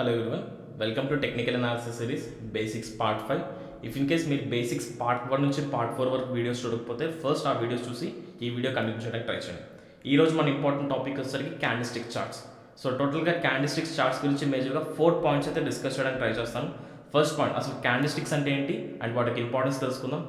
Hello everyone, welcome to Technical Analysis Series Basics Part 5. If in case మీరు basics part 1 నుంచి part 4 వరకు videos చూడకపోతే first ఆ videos చూసి ఈ వీడియో కంటిన్యూ చేయడానికి ట్రై చేయండి. ఈరోజు మన ఇంపార్టెంట్ టాపిక్ వచ్చేసరికి క్యాండిస్టిక్ చార్ట్స్. సో టోటల్గా క్యాండిస్టిక్స్ చార్ట్స్ గురించి మేజర్గా 4 పాయింట్స్ అయితే డిస్కస్ చేయడానికి ట్రై చేస్తాను. ఫస్ట్ పాయింట్, అసలు క్యాండిస్టిక్స్ అంటే ఏంటి అండ్ వాటికి ఇంపార్టెన్స్ తెలుసుకుందాం.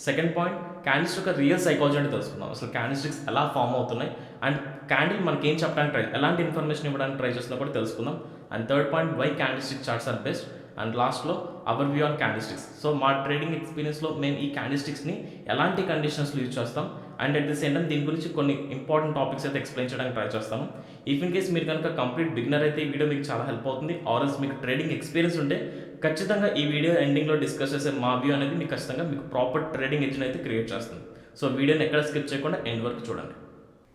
సెకండ్ పాయింట్, క్యాండిల్స్ యొక్క రియల్ సైకాలజీ అంటే తెలుసుకుందాం. అసలు క్యాండిస్టిక్స్ ఎలా ఫామ్ అవుతున్నాయి అండ్ క్యాండిల్ మనకి ఏం చెప్పడానికి ఎలాంటి ఇన్ఫర్మేషన్ ఇవ్వడానికి ట్రై చేస్తున్నా కూడా తెలుసుకుందాం. And third point, why candlestick charts are best. And లాస్ట్లో our view on candlesticks. So మా ట్రేడింగ్ ఎక్స్పీరియన్స్లో మేము ఈ క్యాండిస్టిక్స్ని ఎలాంటి కండిషన్స్లో యూజ్ చేస్తాం and at the same time దీని గురించి కొన్ని ఇంపార్టెంట్ టాపిక్స్ అయితే ఎక్స్ప్లెయిన్ చేయడానికి ట్రై చేస్తాను. ఇఫ్ ఇన్ కేస్ మీరు కనుక కంప్లీట్ బిగినర్ అయితే ఈ వీడియో మీకు చాలా హెల్ప్ అవుతుంది. ఆర్ఎల్స్ మీకు ట్రేడింగ్ ఎక్స్పీరియన్స్ ఉంటే ఖచ్చితంగా ఈ వీడియో ఎండింగ్లో డిస్కస్ చేసే మా వ్యూ అనేది మీకు ఖచ్చితంగా మీకు ప్రాపర్ ట్రేడింగ్ ఎడ్జ్ని అయితే క్రియేట్ చేస్తుంది. సో వీడియోని ఎక్కడ స్కిప్ చేయకుండా ఎండ్ వరకు చూడండి.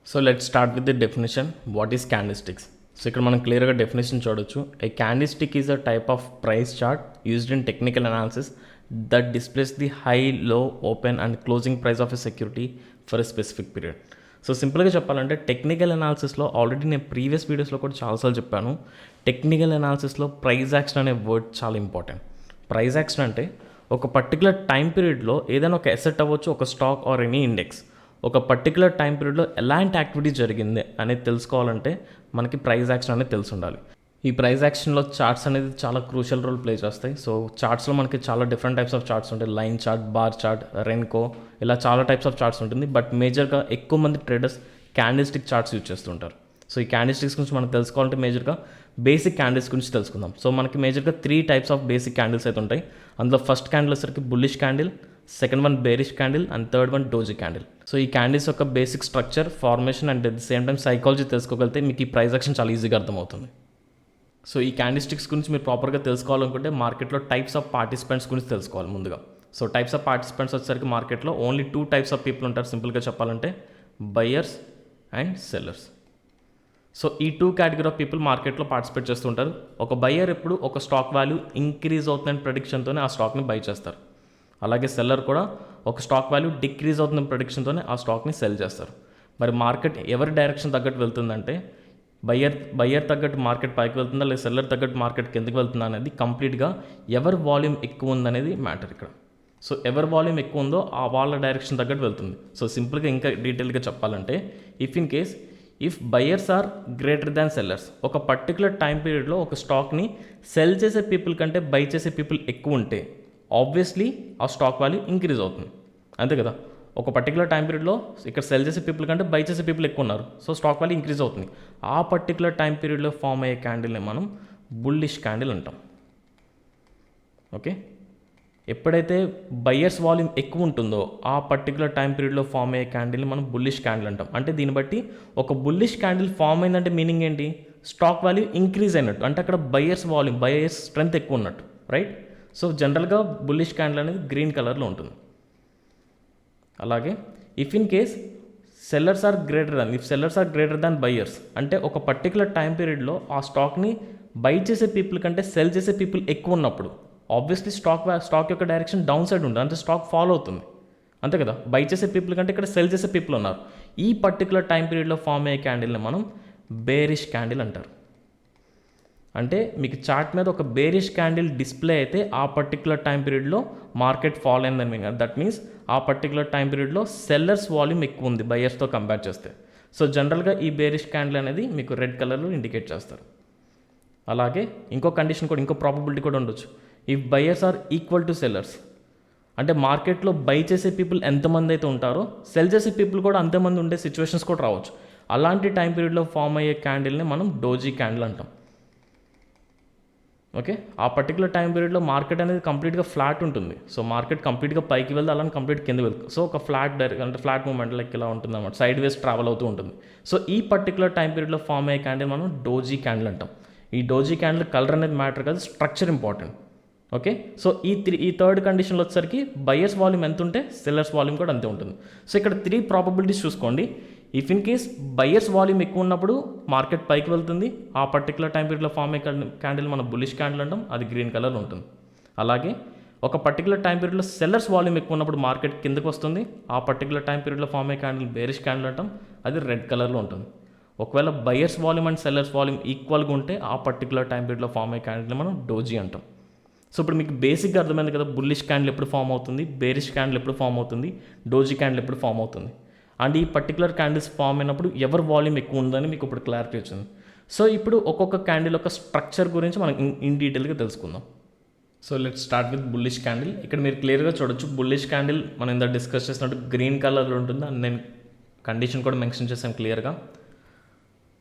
So let start with the definition. What is candlesticks? సో ఇక్కడ మనం క్లియర్గా డెఫినేషన్ చూడొచ్చు. A candlestick is a type of price chart used in technical analysis that displays the high, low, open and closing price of a security for a specific period. So సింపుల్గా చెప్పాలంటే technical అనాలిసిస్లో already నేను previous వీడియోస్లో కూడా చాలాసార్లు చెప్పాను. Technical అనాలిసిస్లో price action అనే వర్డ్ చాలా ఇంపార్టెంట్. ప్రైస్ యాక్షన్ అంటే ఒక పర్టికులర్ టైం పీరియడ్లో ఏదైనా ఒక అసెట్ అవ్వచ్చు, ఒక స్టాక్ ఆర్ ఎనీ ఇండెక్స్, ఒక పర్టికులర్ టైం పీరియడ్లో ఎలాంటి యాక్టివిటీ జరిగింది అనేది తెలుసుకోవాలంటే మనకి ప్రైస్ యాక్షన్ అనేది తెలిసి ఉండాలి. ఈ ప్రైస్ యాక్షన్లో చార్ట్స్ అనేది చాలా క్రూషియల్ రోల్ ప్లే చేస్తాయి. సో చార్ట్స్లో మనకి చాలా డిఫరెంట్ టైప్స్ ఆఫ్ చార్ట్స్ ఉంటాయి. Line chart, bar chart, Renko, ఇలా చాలా టైప్స్ ఆఫ్ చార్ట్స్ ఉంటుంది. బట్ మేజర్గా ఎక్కువ మంది ట్రేడర్స్ క్యాండిస్టిక్ చార్ట్స్ యూజ్ చేస్తుంటారు. సో ఈ క్యాండిస్టిక్స్ గురించి మనం తెలుసుకోవాలంటే మేజర్గా బేసిక్ క్యాండిల్స్ గురించి తెలుసుకుందాం. సో మనకి మేజర్గా 3 టైప్స్ ఆఫ్ బేసిక్ క్యాండిల్స్ అయితే ఉంటాయి. అందులో ఫస్ట్ క్యాండిల్ వచ్చేసరికి bullish candle, second one bearish candle and third one doji candle. So ఈ క్యాండిల్స్ యొక్క basic structure, formation and at the same time psychology తెలుసుకోగలిగితే మీకు ఈ ప్రైస్ యాక్షన్ చాలా ఈజీగా అర్థమవుతుంది. సో ఈ క్యాండిస్టిక్స్ గురించి మీరు ప్రాపర్గా తెలుసుకోవాలనుకుంటే మార్కెట్లో టైప్స్ ఆఫ్ పార్టిసిపెంట్స్ గురించి తెలుసుకోవాలి ముందుగా. సో టైప్స్ ఆఫ్ పార్టిసిపెంట్స్ వచ్చేసరికి మార్కెట్లో ఓన్లీ 2 టైప్స్ ఆఫ్ పీపుల్ ఉంటారు. సింపుల్గా చెప్పాలంటే బయ్యర్స్ అండ్ సెల్లర్స్. సో ఈ 2 కేటగిరీ ఆఫ్ పీపుల్ మార్కెట్లో పార్టిసిపేట్ చేస్తుంటారు. ఒక బయ్యర్ ఎప్పుడు ఒక స్టాక్ వాల్యూ ఇంక్రీజ్ అవుతుందని ప్రెడిక్షన్తోనే ఆ స్టాక్ని బై చేస్తారు. అలాగే సెల్లర్ కూడా ఒక స్టాక్ వాల్యూ డిక్రీజ్ అవుతున్న ప్రెడిక్షన్తోనే ఆ స్టాక్ని సెల్ చేస్తారు. మరి మార్కెట్ ఎవరి డైరెక్షన్ తగ్గట్టు వెళ్తుందంటే బయ్యర్ తగ్గట్టు మార్కెట్ పైకి వెళ్తుందా లేదా సెల్లర్ తగ్గట్టు మార్కెట్ కిందకి వెళ్తుందా అనేది కంప్లీట్గా ఎవరి వాల్యూమ్ ఎక్కువ ఉందనేది మ్యాటర్ ఇక్కడ. సో ఎవరి వాల్యూమ్ ఎక్కువ ఉందో ఆ వాళ్ళ డైరెక్షన్ తగ్గట్టు వెళ్తుంది. సో సింపుల్గా ఇంకా డీటెయిల్గా చెప్పాలంటే if buyers are greater than sellers, ఒక పర్టికులర్ టైం పీరియడ్లో ఒక స్టాక్ని సెల్ చేసే పీపుల్ కంటే బై చేసే పీపుల్ ఎక్కువ ఉంటే ఆబ్వియస్లీ ఆ స్టాక్ వాల్యూ ఇంక్రీజ్ అవుతుంది. అంతే కదా, ఒక పర్టికులర్ టైం పీరియడ్లో ఇక్కడ సెల్ చేసే పీపుల్ కంటే బై చేసే పీపుల్ ఎక్కువ ఉన్నారు. సో స్టాక్ వాల్యూ ఇంక్రీజ్ అవుతుంది. ఆ పర్టికులర్ టైం పీరియడ్లో ఫామ్ అయ్యే క్యాండిల్ని మనం బుల్లిష్ క్యాండిల్ అంటాం. ఓకే, ఎప్పుడైతే బయ్యర్స్ వాల్యూమ్ ఎక్కువ ఉంటుందో ఆ పర్టికులర్ టైం పీరియడ్లో ఫామ్ అయ్యే క్యాండిల్ని మనం బుల్లిష్ క్యాండిల్ అంటాం. అంటే దీన్ని బట్టి ఒక బుల్లిష్ క్యాండిల్ ఫామ్ అయిందంటే మీనింగ్ ఏంటి? స్టాక్ వాల్యూ ఇంక్రీజ్ అయినట్టు, అంటే అక్కడ బయ్యర్స్ స్ట్రెంత్ ఎక్కువ ఉన్నట్టు, రైట్? సో జనరల్గా బుల్లిష్ క్యాండిల్ అనేది గ్రీన్ కలర్లో ఉంటుంది. అలాగే if in case sellers are greater than buyers, అంటే ఒక పర్టికులర్ టైం పీరియడ్లో ఆ స్టాక్ని బై చేసే పీపుల్ కంటే సెల్ చేసే పీపుల్ ఎక్కువ ఉన్నప్పుడు ఆబ్వియస్లీ స్టాక్ యొక్క డైరెక్షన్ డౌన్ సైడ్ ఉంటుంది, అంటే స్టాక్ ఫాలో అవుతుంది. అంతే కదా, బై చేసే పీపుల్ కంటే ఇక్కడ సెల్ చేసే పీపుల్ ఉన్నారు. ఈ పర్టికులర్ టైం పీరియడ్లో ఫామ్ అయ్యే క్యాండిల్ని మనం బేరిష్ క్యాండిల్ అంటారు. అంటే మీకు చార్ట్ మీద ఒక బేరిష్ క్యాండిల్ డిస్ప్లే అయితే ఆ పర్టికులర్ టైం పీరియడ్లో మార్కెట్ ఫాల్ అయిందని మీన్. దట్ మీన్స్ ఆ పర్టికులర్ టైం పీరియడ్లో సెల్లర్స్ వాల్యూమ్ ఎక్కువ ఉంది బయ్యర్స్తో కంపేర్ చేస్తే. సో జనరల్గా ఈ బేరిష్ క్యాండిల్ అనేది మీకు రెడ్ కలర్లో ఇండికేట్ చేస్తారు. అలాగే ఇంకో కండిషన్ కూడా, ఇంకో ప్రాబబిలిటీ కూడా ఉండొచ్చు. If buyers are equal to sellers, అంటే మార్కెట్లో బై చేసే పీపుల్ ఎంతమంది అయితే ఉంటారో సెల్ చేసే పీపుల్ కూడా అంతమంది ఉండే సిచ్యువేషన్స్ కూడా రావచ్చు. అలాంటి టైం పీరియడ్లో ఫామ్ అయ్యే క్యాండిల్ని మనం డోజీ క్యాండిల్ అంటాం. ఓకే, ఆ పర్టికులర్ టైం పీరియడ్లో మార్కెట్ అనేది కంప్లీట్గా ఫ్లాట్ ఉంటుంది. సో మార్కెట్ కంప్లీట్గా పైకి వెళ్తే అలానే కంప్లీట్ కింద వెళ్తుంది. సో ఒక ఫ్లాట్ మూమెంట్ లైక్ ఇలా ఉంటుంది అన్నమాట, సైడ్ వేస్ ట్రావెల్ అవుతూ ఉంటుంది. సో ఈ పర్టికులర్ టైం పీరియడ్లో ఫామ్ అయ్యే క్యాండిల్ మనం డోజీ క్యాండిల్ అంటాం. ఈ డోజీ క్యాండిల్ కలర్ అనేది మ్యాటర్ కాదు, స్ట్రక్చర్ ఇంపార్టెంట్. ఓకే, సో ఈ థర్డ్ కండిషన్లో వచ్చేసరికి బయ్యర్స్ వాల్యూమ్ ఎంత ఉంటే సెల్లర్స్ వాల్యూమ్ కూడా అంతే ఉంటుంది. సో ఇక్కడ 3 ప్రాబబిలిటీస్ చూసుకోండి. If in case buyers volume ఎక్కువ ఉన్నప్పుడు మార్కెట్ పైకి వెళ్తుంది. ఆ పర్టికులర్ టైం పీరియడ్లో ఫామ్ అయ్యే క్యాండిల్ మనం బుల్లిష్ క్యాండిల్ అంటాం, అది గ్రీన్ కలర్లో ఉంటుంది. అలాగే ఒక పర్టికులర్ టైం పీరియడ్లో సెల్లర్స్ వాల్యూమ్ ఎక్కువ ఉన్నప్పుడు మార్కెట్ కిందకు వస్తుంది. ఆ పర్టికులర్ టైం పీరియడ్లో ఫామ్ అయ్యే క్యాండిల్ బేరిష్ క్యాండిల్ అంటాం, అది రెడ్ కలర్లో ఉంటుంది. ఒకవేళ buyers volume and sellers volume ఈక్వల్గా ఉంటే ఆ పర్టికులర్ టైం పీరియడ్లో ఫామ్ అయ్యే క్యాండిల్ని మనం డోజీ అంటాం. సో ఇప్పుడు మీకు బేసిక్గా అర్థమైంది కదా, బుల్లిష్ క్యాండిల్ ఎప్పుడు ఫామ్ అవుతుంది, బేరిష్ క్యాండిల్ ఎప్పుడు ఫామ్ అవుతుంది, డోజీ క్యాండిల్ ఎప్పుడు ఫామ్ అవుతుంది. అండ్ ఈ పర్టికులర్ క్యాండిల్స్ ఫామ్ అయినప్పుడు ఎవరి వాల్యూమ్ ఎక్కువ ఉందని మీకు ఇప్పుడు క్లారిటీ వచ్చింది. సో ఇప్పుడు ఒక్కొక్క క్యాండిల్ యొక్క స్ట్రక్చర్ గురించి మనం ఇన్ డీటెయిల్గా తెలుసుకుందాం. So let's start with bullish candle. ఇక్కడ మీరు క్లియర్గా చూడొచ్చు, బుల్లిష్ క్యాండిల్ మనం ఇంత డిస్కస్ చేసినట్టు గ్రీన్ కలర్లో ఉంటుంది అండ్ నేను కండిషన్ కూడా మెన్షన్ చేశాను క్లియర్గా.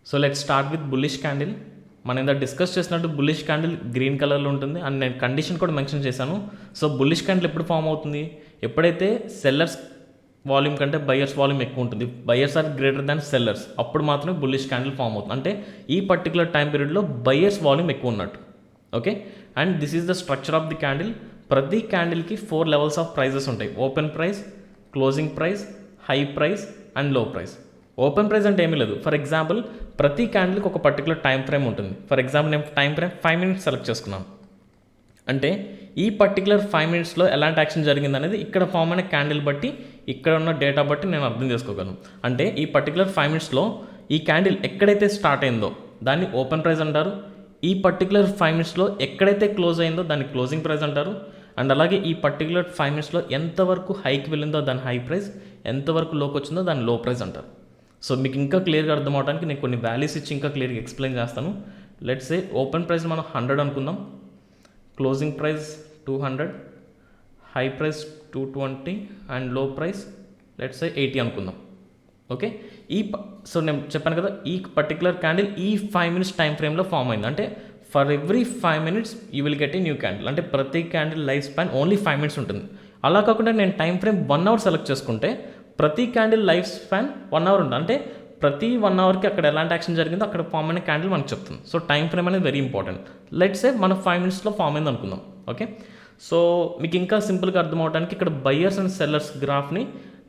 So let's start with bullish candle. మనం ఇంత డిస్కస్ చేసినట్టు బుల్లిష్ క్యాండిల్ గ్రీన్ కలర్లో ఉంటుంది అండ్ నేను కండిషన్ కూడా మెన్షన్ చేశాను. సో బుల్లిష్ క్యాండిల్ ఎప్పుడు ఫామ్ అవుతుంది, ఎప్పుడైతే సెల్లర్స్ వాల్యూమ్ కంటే బయర్స్ వాల్యూమ్ ఎక్కువ ఉంటుంది, buyers are greater than sellers, అప్పుడు మాత్రమే బుల్లిష్ క్యాండిల్ ఫామ్ అవుతుంది. అంటే ఈ పర్టికులర్ టైం పీరియడ్లో బయర్స్ వాల్యూమ్ ఎక్కువ ఉన్నట్టు. Okay, and this is the structure of the candle. ప్రతి క్యాండిల్కి 4 లెవెల్స్ ఆఫ్ ప్రైజెస్ ఉంటాయి: open price, closing price, high price and low price. Open price అంటే ఏమీ లేదు. ఫర్ ఎగ్జాంపుల్ ప్రతి క్యాండిల్కి ఒక పర్టికులర్ టైం ఫ్రేమ్ ఉంటుంది. ఫర్ ఎగ్జాంపుల్ నేను టైం ఫ్రేమ్ 5 minutes సెలెక్ట్ చేసుకున్నాను. అంటే ఈ పర్టికులర్ 5 minutesలో ఎలాంటి యాక్షన్ జరిగింది అనేది ఇక్కడ ఫామ్ అయిన క్యాండిల్ బట్టి, ఇక్కడ ఉన్న డేటా బట్టి నేను అర్థం చేసుకోగలను. అంటే ఈ పర్టికులర్ 5 minutesలో ఈ క్యాండిల్ ఎక్కడైతే స్టార్ట్ అయిందో దాన్ని ఓపెన్ ప్రైస్ అంటారు. ఈ పర్టికులర్ 5 minutesలో ఎక్కడైతే క్లోజ్ అయిందో దాన్ని క్లోజింగ్ ప్రైస్ అంటారు. అండ్ అలాగే ఈ పర్టికులర్ 5 minutesలో ఎంతవరకు హైకి వెళ్ళిందో దాని హై ప్రైస్, ఎంతవరకు లోకి వచ్చిందో దాని లో ప్రైస్ అంటారు. సో మీకు ఇంకా క్లియర్గా అర్థం అవడానికి నేను కొన్ని వాల్యూస్ ఇచ్చి ఇంకా క్లియర్గా ఎక్స్ప్లెయిన్ చేస్తాను. లెట్స్ సే ఓపెన్ ప్రైస్ మనం 100 అనుకుందాం, closing price 200, high price 220 and low price let's say 80 అనుకుందాం. ఓకే, సో నేను చెప్పాను కదా, ఈ పర్టికులర్ క్యాండిల్ ఈ 5 minutes టైం ఫ్రేమ్లో ఫామ్ అయింది. అంటే for every 5 minutes you will get a new candle. అంటే ప్రతి candle life span only 5 minutes ఉంటుంది. అలా కాకుండా నేను టైం ఫ్రేమ్ 1 hour సెలెక్ట్ చేసుకుంటే ప్రతి క్యాండిల్ లైఫ్ స్పాన్ 1 hour ఉంటుంది. అంటే ప్రతి 1 hourకి అక్కడ ఎలాంటి యాక్షన్ జరిగిందో అక్కడ ఫామ్ అయిన క్యాండిల్ మనకు చెప్తుంది. సో టైం ఫ్రేమ్ అనేది వెరీ ఇంపార్టెంట్. లెట్స్ సే మన 5 minutesలో ఫామ్ అయింది అనుకుందాం. ఓకే, సో మీకు ఇంకా సింపుల్గా అర్థం అవడానికి ఇక్కడ బయర్స్ అండ్ సెల్లర్స్ గ్రాఫ్ని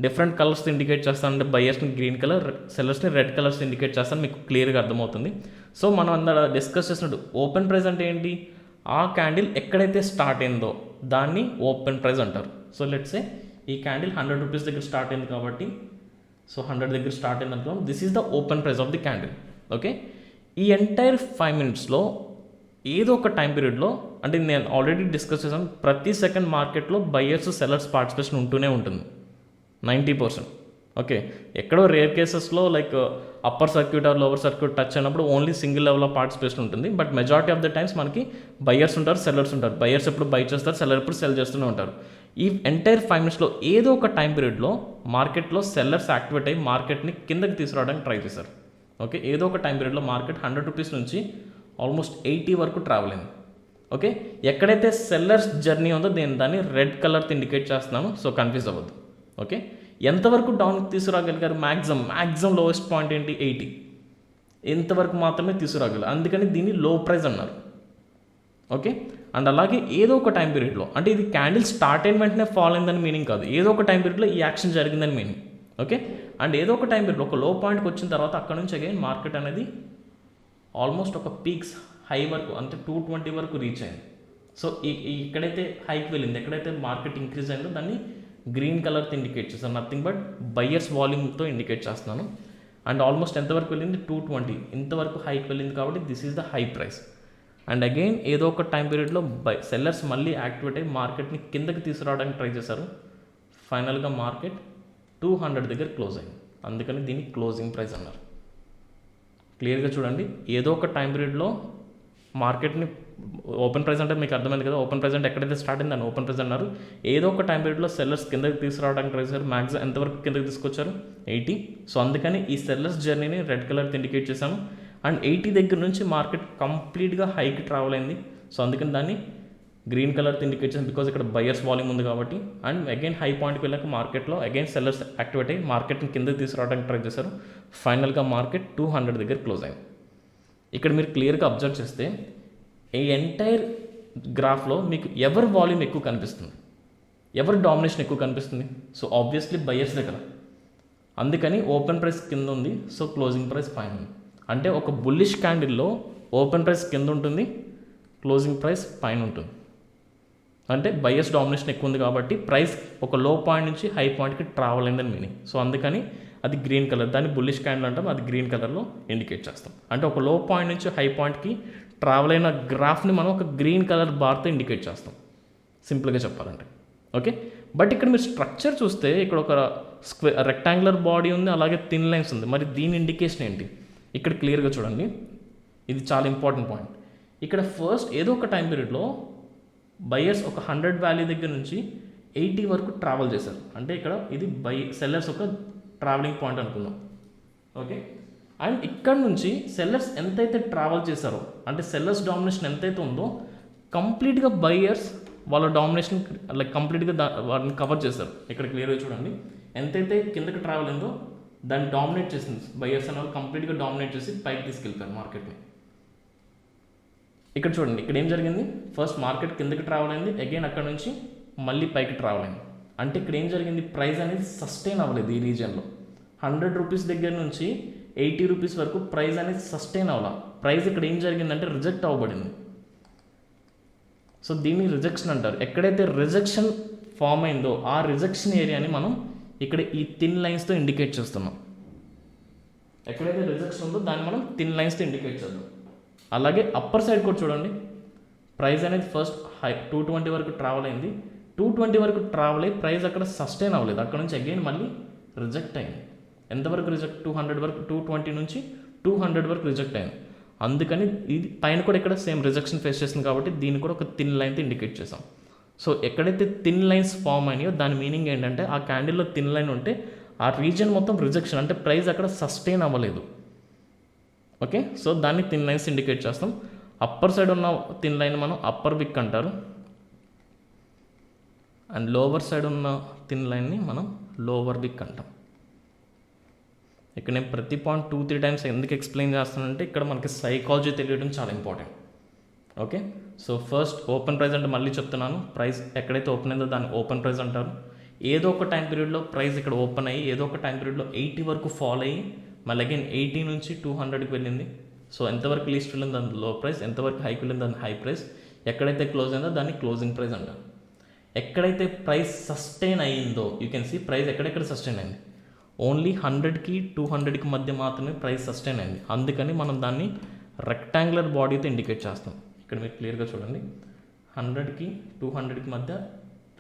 డిఫరెంట్ కలర్స్ ఇండికేట్ చేస్తాను. అంటే బయర్స్ని గ్రీన్ కలర్, సెల్లర్స్ని రెడ్ కలర్స్ ఇండికేట్ చేస్తాను, మీకు క్లియర్గా అర్థమవుతుంది. సో మనం అందరూ డిస్కస్ చేసినట్టు ఓపెన్ ప్రైస్ అంటే ఏంటి, ఆ క్యాండిల్ ఎక్కడైతే స్టార్ట్ అయిందో దాన్ని ఓపెన్ ప్రైస్ అంటారు. సో లెట్స్ సే ఈ క్యాండిల్ 100 rupees దగ్గర స్టార్ట్ అయింది కాబట్టి, సో 100 దగ్గర స్టార్ట్ అయింది అనుకో, this is the open price of the candle. Okay, ఈ ఎంటైర్ 5 minutesలో ఏదో ఒక టైం పీరియడ్లో, అంటే నేను ఆల్రెడీ డిస్కస్ చేశాను, ప్రతి సెకండ్ మార్కెట్లో బయర్స్ సెల్లర్స్ పార్టిసిపేషన్ ఉంటూనే ఉంటుంది 90%. ఓకే, ఎక్కడో రేర్ కేసెస్లో like upper circuit or lower circuit touch అయినప్పుడు only single level of participation ఉంటుంది. But majority of the times మనకి బయర్స్ ఉంటారు, సెల్లర్స్ ఉంటారు. బయర్స్ ఎప్పుడు బై చేస్తారు, సెల్లర్ ఎప్పుడు సెల్ చేస్తూనే ఉంటారు. ఈ ఎంటైర్ 5 minutesలో ఏదో ఒక టైం పీరియడ్లో మార్కెట్లో సెల్లర్స్ యాక్టివేట్ అయ్యి మార్కెట్ని కిందకి తీసుకురావడానికి ట్రై చేశారు. ఓకే, ఏదో ఒక టైం పీరియడ్లో మార్కెట్ 100 rupees నుంచి ఆల్మోస్ట్ 80 వరకు ట్రావెల్ అయింది. ఓకే, ఎక్కడైతే సెల్లర్స్ జర్నీ ఉందో నేను దాన్ని రెడ్ కలర్తో ఇండికేట్ చేస్తున్నాను. సో కన్ఫ్యూజ్ అవ్వద్దు. ఓకే, ఎంతవరకు డౌన్కి తీసుకురాగలిగారు, మ్యాక్సిమం లోయెస్ట్ పాయింట్ ఏంటి, 80. ఎంతవరకు మాత్రమే తీసుకురాగలరు, అందుకని దీన్ని లో ప్రైస్ అన్నారు. ఓకే, అండ్ అలాగే ఏదో ఒక టైం పీరియడ్లో, అంటే ఇది క్యాండిల్ స్టార్ట్ అయిన వెంటనే ఫాల్ అయిందని మీనింగ్ కాదు, ఏదో ఒక టైం పీరియడ్లో ఈ యాక్షన్ జరిగిందని మీనింగ్. ఓకే, అండ్ ఏదో ఒక టైం పీరియడ్లో ఒక లో పాయింట్కి వచ్చిన తర్వాత అక్కడ నుంచి అగైన్ మార్కెట్ అనేది ఆల్మోస్ట్ ఒక పీక్స్ హై వరకు, అంటే 220 వరకు రీచ్ అయింది. సో ఎక్కడైతే హైకి వెళ్ళింది, ఎక్కడైతే మార్కెట్ ఇంక్రీజ్ అయిందో దాన్ని గ్రీన్ కలర్తో ఇండికేట్ చేస్తాను, నథింగ్ బట్ బయర్స్ వాల్యూమ్తో ఇండికేట్ చేస్తున్నాను. అండ్ ఆల్మోస్ట్ ఎంతవరకు వెళ్ళింది, 220, ఇంతవరకు హైకి వెళ్ళింది కాబట్టి this is the high price. And again ఏదో ఒక టైం పీరియడ్లో సెల్లర్స్ మళ్ళీ యాక్టివేట్ అయ్యి మార్కెట్ని కిందకి తీసుకురావడానికి ట్రై చేశారు. ఫైనల్గా మార్కెట్ 200 దగ్గర క్లోజ్ అయింది, అందుకని దీన్ని క్లోజింగ్ ప్రైస్ అన్నారు. క్లియర్గా చూడండి, ఏదో ఒక టైం పీరియడ్లో మార్కెట్ని ఓపెన్ ప్రైస్ అంటే మీకు అర్థమైంది కదా, ఓపెన్ ప్రైస్ అంటే ఎక్కడైతే స్టార్ట్ అయింది దాన్ని ఓపెన్ ప్రైస్ అన్నారు. ఏదో ఒక టైం పీరియడ్లో సెల్లర్స్ కిందకి తీసుకురావడానికి ట్రై చేశారు. మ్యాక్సిమం ఎంతవరకు కిందకి తీసుకొచ్చారు, 80. సో అందుకని ఈ సెల్లర్స్ జర్నీని రెడ్ కలర్తో ఇండికేట్ చేశాను. అండ్ 80 దగ్గర నుంచి మార్కెట్ కంప్లీట్గా హైకి ట్రావెల్ అయింది. సో అందుకని దాన్ని గ్రీన్ కలర్తో ఇండికేట్ చేశాను, బికాజ్ ఇక్కడ బయర్స్ వాల్యూమ్ ఉంది కాబట్టి. అండ్ అగైన్ హై పాయింట్కి వెళ్ళాక మార్కెట్లో అగైన్ సెల్లర్స్ యాక్టివేట్ అయ్యి మార్కెట్ని కిందకి తీసుకురావడానికి ట్రై చేశారు. ఫైనల్గా మార్కెట్ 200 దగ్గర క్లోజ్ అయింది. ఇక్కడ మీరు క్లియర్గా అబ్జర్వ్ చేస్తే ఈ ఎంటైర్ గ్రాఫ్లో మీకు ఎవరి వాల్యూమ్ ఎక్కువ కనిపిస్తుంది, ఎవరి డామినేషన్ ఎక్కువ కనిపిస్తుంది, సో ఆబ్వియస్లీ బయర్స్దే కదా. అందుకని ఓపెన్ ప్రైస్ కింద ఉంది, సో క్లోజింగ్ ప్రైస్ పైన ఉంది. అంటే ఒక బుల్లిష్ క్యాండిల్లో ఓపెన్ ప్రైస్ కింద ఉంటుంది, క్లోజింగ్ ప్రైస్ పైన ఉంటుంది. అంటే బయర్స్ డామినేషన్ ఎక్కువ ఉంది కాబట్టి ప్రైస్ ఒక లో పాయింట్ నుంచి హై పాయింట్కి ట్రావెల్ అయిందని మీనింగ్. సో అందుకని అది గ్రీన్ కలర్, దాన్ని బుల్లిష్ క్యాండిల్ అంటాం, అది గ్రీన్ కలర్లో ఇండికేట్ చేస్తాం. అంటే ఒక లో పాయింట్ నుంచి హై పాయింట్కి ట్రావెల్ అయిన గ్రాఫ్ని మనం ఒక గ్రీన్ కలర్ బార్తో ఇండికేట్ చేస్తాం, సింపుల్గా చెప్పాలంటే. ఓకే, బట్ ఇక్కడ మీరు స్ట్రక్చర్ చూస్తే ఇక్కడ ఒక రెక్టాంగులర్ బాడీ ఉంది, అలాగే థిన్ లైన్స్ ఉంది. మరి దీని ఇండికేషన్ ఏంటి? ఇక్కడ క్లియర్గా చూడండి, ఇది చాలా ఇంపార్టెంట్ పాయింట్. ఇక్కడ ఫస్ట్ ఏదో ఒక టైం పీరియడ్లో బయర్స్ ఒక 100 వాల్యూ దగ్గర నుంచి 80 వరకు ట్రావెల్ చేశారు. అంటే ఇక్కడ ఇది సెల్లర్స్ ఒక ట్రావెలింగ్ పాయింట్ అనుకుందాం. ఓకే, అండ్ ఇక్కడ నుంచి సెల్లర్స్ ఎంతైతే ట్రావెల్ చేశారో, అంటే సెల్లర్స్ డామినేషన్ ఎంతైతే ఉందో కంప్లీట్గా బయర్స్ వాళ్ళ డామినేషన్ లైక్ కంప్లీట్గా వాటిని కవర్ చేశారు. ఇక్కడ క్లియర్గా చూడండి, ఎంతైతే కిందకి ట్రావెల్ అయిందో దాన్ని డామినేట్ చేసింది బయర్స్ అనే వాళ్ళు, కంప్లీట్గా డామినేట్ చేసి పైకి తీసుకెళ్ళిపోయారు మార్కెట్ని. ఇక్కడ చూడండి, ఇక్కడ ఏం జరిగింది, ఫస్ట్ మార్కెట్ కిందకి ట్రావెల్ అయింది, అగైన్ అక్కడ నుంచి మళ్ళీ పైకి ట్రావెల్ అయింది. అంటే ఇక్కడ ఏం జరిగింది, ప్రైస్ అనేది సస్టైన్ అవ్వలేదు ఈ రీజియన్లో. 100 రూపీస్ దగ్గర నుంచి 80 రూపీస్ వరకు ప్రైస్ అనేది సస్టైన్ అవ్వాలి. ప్రైస్ ఇక్కడ ఏం జరిగిందంటే రిజెక్ట్ అవ్వబడింది. సో దీన్ని రిజెక్షన్ అంటారు. ఎక్కడైతే రిజెక్షన్ ఫామ్ అయిందో ఆ రిజెక్షన్ ఏరియాని మనం ఇక్కడ ఈ థిన్ లైన్స్తో ఇండికేట్ చేస్తున్నాం. ఎక్కడైతే రిజెక్షన్ ఉందో దాన్ని మనం థిన్ లైన్స్తో ఇండికేట్ చేద్దాం. అలాగే అప్పర్ సైడ్ కూడా చూడండి, ప్రైస్ అనేది ఫస్ట్ 220 వరకు ట్రావెల్ అయింది. 220 వరకు ట్రావెల్ అయ్యి ప్రైస్ అక్కడ సస్టైన్ అవ్వలేదు, అక్కడ నుంచి అగైన్ మళ్ళీ రిజెక్ట్ అయింది. ఎంతవరకు రిజెక్ట్, 200 వరకు, 220 నుంచి 200 వరకు రిజెక్ట్ అయింది. అందుకని ఇది పైన కూడా ఇక్కడ సేమ్ రిజెక్షన్ ఫేస్ చేస్తుంది కాబట్టి దీన్ని కూడా ఒక థిన్ లైన్తో ఇండికేట్ చేసాం. సో ఎక్కడైతే థిన్ లైన్స్ ఫామ్ అయినాయో దాని మీనింగ్ ఏంటంటే ఆ క్యాండిల్లో థిన్ లైన్ ఉంటే ఆ రీజియన్ మొత్తం రిజెక్షన్, అంటే ప్రైస్ అక్కడ సస్టైన్ అవ్వలేదు. ఓకే, సో దాన్ని థిన్ లైన్స్ ఇండికేట్ చేస్తాం. అప్పర్ సైడ్ ఉన్న థిన్ లైన్ మనం అప్పర్ విక్ అంటారు, అండ్ లోవర్ సైడ్ ఉన్న థిన్ లైన్ని మనం లోవర్ విక్ అంటాం. ఇక్కడ నేను ప్రతి పాయింట్ 2-3 టైమ్స్ ఎందుకు ఎక్స్ప్లెయిన్ చేస్తానంటే ఇక్కడ మనకి సైకాలజీ తెలియడం చాలా important. Okay, so first open price అంటే మళ్ళీ చెప్తున్నాను, ప్రైస్ ఎక్కడైతే ఓపెన్ అయిందో దాన్ని ఓపెన్ ప్రైస్ అంటారు. ఏదో ఒక టైం పీరియడ్లో ప్రైస్ ఇక్కడ ఓపెన్ అయ్యి ఏదో ఒక టైం పీరియడ్లో 80 వరకు ఫాల్ అయ్యి మళ్ళీ అగైన్ 80 నుంచి 200కి వెళ్ళింది. సో ఎంతవరకు లీస్ట్ వెళ్ళింది దాని లో ప్రైస్, ఎంతవరకు హైకి వెళ్ళింది దాని హై ప్రైస్, ఎక్కడైతే క్లోజ్ అయిందో దాన్ని క్లోజింగ్ ప్రైస్ అంటారు. ఎక్కడైతే ప్రైస్ సస్టైన్ అయ్యిందో యూ కెన్ సీ ప్రైస్ ఎక్కడెక్కడ సస్టైన్ అయింది, ఓన్లీ 100కి 200కి మధ్య మాత్రమే ప్రైస్ సస్టైన్ అయింది. అందుకని మనం దాన్ని రెక్టాంగులర్ బాడీతో ఇండికేట్ చేస్తాం. ఇక్కడ మీరు క్లియర్గా చూడండి, 100కి 200కి మధ్య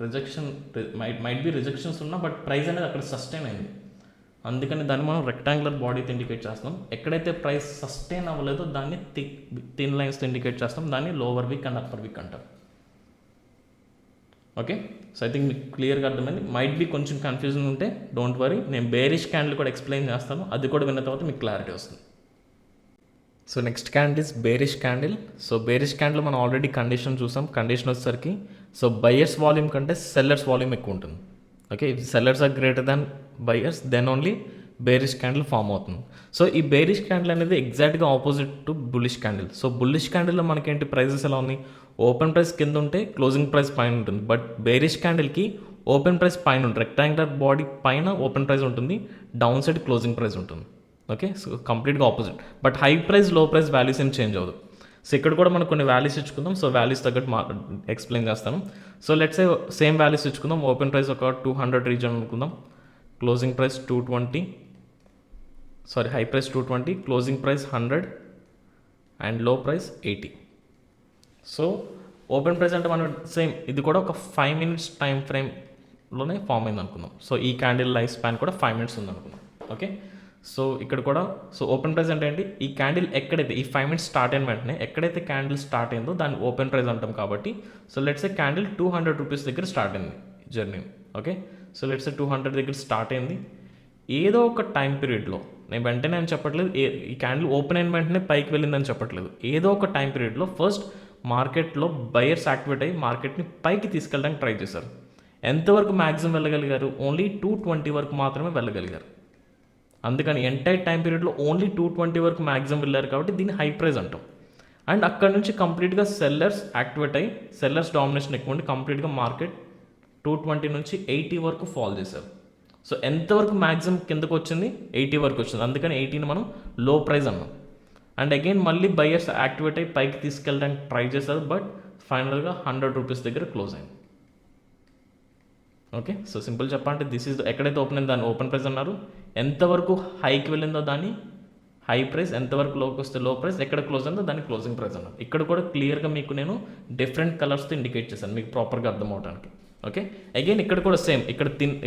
రిజెక్షన్ మైట్ బి రిజెక్షన్స్ ఉన్నా బట్ ప్రైస్ అనేది అక్కడ సస్టైన్ అయింది. అందుకని దాన్ని మనం రెక్టాంగులర్ బాడీతో ఇండికేట్ చేస్తాం. ఎక్కడైతే ప్రైస్ సస్టైన్ అవ్వలేదో దాన్ని థిన్ లైన్స్తో ఇండికేట్ చేస్తాం. దాన్ని lower wick and upper wick అంటారు. ఓకే, సో ఐ థింక్ మీకు క్లియర్గా అర్థమైంది. మైట్ బి కొంచెం కన్ఫ్యూజన్ ఉంటే డోంట్ వరీ, నేను బేరిష్ క్యాండిల్ కూడా ఎక్స్ప్లెయిన్ చేస్తాను, అది కూడా విన్న తర్వాత మీకు క్లారిటీ వస్తుంది. So next candle is bearish candle. So bearish candle మనం ఆల్రెడీ కండిషన్ చూసాం. కండిషన్ వచ్చేసరికి సో బయర్స్ వాల్యూమ్ కంటే సెల్లర్స్ వాల్యూమ్ ఎక్కువ ఉంటుంది. Okay, if sellers are greater than buyers then only bearish candle form అవుతుంది. సో ఈ bearish candle అనేది ఎగ్జాక్ట్గా opposite to bullish candle. So bullish క్యాండిల్లో మనకేంటి ప్రైజెస్ ఎలా ఉన్నాయి, ఓపెన్ ప్రైస్ కింద ఉంటే క్లోజింగ్ ప్రైస్ పైన ఉంటుంది. బట్ బేరిష్ క్యాండిల్కి ఓపెన్ ప్రైస్ పైన ఉంటుంది, రెక్టాంగులర్ బాడీ పైన ఓపెన్ ప్రైస్ ఉంటుంది, డౌన్ సైడ్ క్లోజింగ్ ప్రైస్ ఉంటుంది. ఓకే, సో కంప్లీట్గా opposite. But high price low price values ఏం చేంజ్ అవ్వదు. సో ఇక్కడ కూడా మనం కొన్ని వాల్యూస్ ఇచ్చుకుందాం. సో వాల్యూస్ తగ్గట్టు ఎక్స్ప్లెయిన్ చేస్తాను. సో లెట్స్ సేమ్ వాల్యూస్ ఇచ్చుకుందాం. ఓపెన్ ప్రైస్ ఒక 200 రీజన్ అనుకుందాం, closing price 220, high price 220, closing price 100 and low price 80. So open price అంటే మనం సేమ్ ఇది కూడా ఒక 5 minutes టైం ఫ్రేమ్లోనే ఫామ్ అయింది అనుకుందాం. సో ఈ క్యాండిల్ లైఫ్ స్పాన్ కూడా 5 minutes ఉంది అనుకుందాం. ఓకే, సో ఇక్కడ కూడా సో ఓపెన్ ప్రైస్ అంటే ఏంటి, ఈ క్యాండిల్ ఎక్కడైతే ఈ 5 minutes స్టార్ట్ అయిన వెంటనే ఎక్కడైతే క్యాండిల్ స్టార్ట్ అయిందో దాన్ని ఓపెన్ ప్రైస్ అంటాం. కాబట్టి so let's A candle 200 rupees దగ్గర స్టార్ట్ అయింది జర్నీ. ఓకే, సో లెట్స్ ఏ 200 దగ్గర స్టార్ట్ అయింది. ఏదో ఒక టైం పీరియడ్లో, నేను వెంటనే అని చెప్పట్లేదు, ఈ క్యాండిల్ ఓపెన్ అయిన వెంటనే పైకి వెళ్ళిందని చెప్పట్లేదు, ఏదో ఒక టైం పీరియడ్లో ఫస్ట్ మార్కెట్లో బయర్స్ యాక్టివేట్ అయ్యి మార్కెట్ని పైకి తీసుకెళ్ళడానికి ట్రై చేశారు. ఎంతవరకు మ్యాక్సిమం వెళ్ళగలిగారు, ఓన్లీ 220 వరకు మాత్రమే వెళ్ళగలిగారు. అందుకని ఎంటైర్ టైం పీరియడ్లో ఓన్లీ 220 వరకు మ్యాక్సిమం వెళ్ళారు కాబట్టి దీన్ని హై ప్రైస్ అంటాం. అండ్ అక్కడ నుంచి కంప్లీట్గా సెల్లర్స్ యాక్టివేట్ అయ్యి సెల్లర్స్ డామినేషన్ ఎక్కువ ఉండి కంప్లీట్గా మార్కెట్ 220 నుంచి 80 వరకు ఫాల్ చేశారు. సో ఎంతవరకు మ్యాక్సిమం కిందకు వచ్చింది, 80 వరకు వచ్చింది. అందుకని 80ని మనం లో ప్రైస్ అన్నాం. అండ్ అగైన్ మళ్ళీ బయర్స్ యాక్టివేట్ అయ్యి పైకి తీసుకెళ్ళడానికి ట్రై చేశారు, బట్ ఫైనల్గా 100 రూపీస్ దగ్గర క్లోజ్ అయింది. ఓకే, సో సింపుల్ చెప్పాలంటే దిస్ ఈజ్ ఎక్కడైతే ఓపెన్ అయిందో దాన్ని ఓపెన్ ప్రైస్ అన్నారు, ఎంతవరకు హైకి వెళ్ళిందో దాన్ని హై ప్రైస్, ఎంతవరకు లోకి వస్తే లో ప్రైస్, ఎక్కడ క్లోజ్ అయిందో దాన్ని క్లోజింగ్ ప్రైస్ అన్నారు. ఇక్కడ కూడా క్లియర్గా మీకు నేను డిఫరెంట్ కలర్స్తో ఇండికేట్ చేశాను మీకు ప్రాపర్గా అర్థం అవడానికి. ఓకే, అగైన్ ఇక్కడ కూడా సేమ్,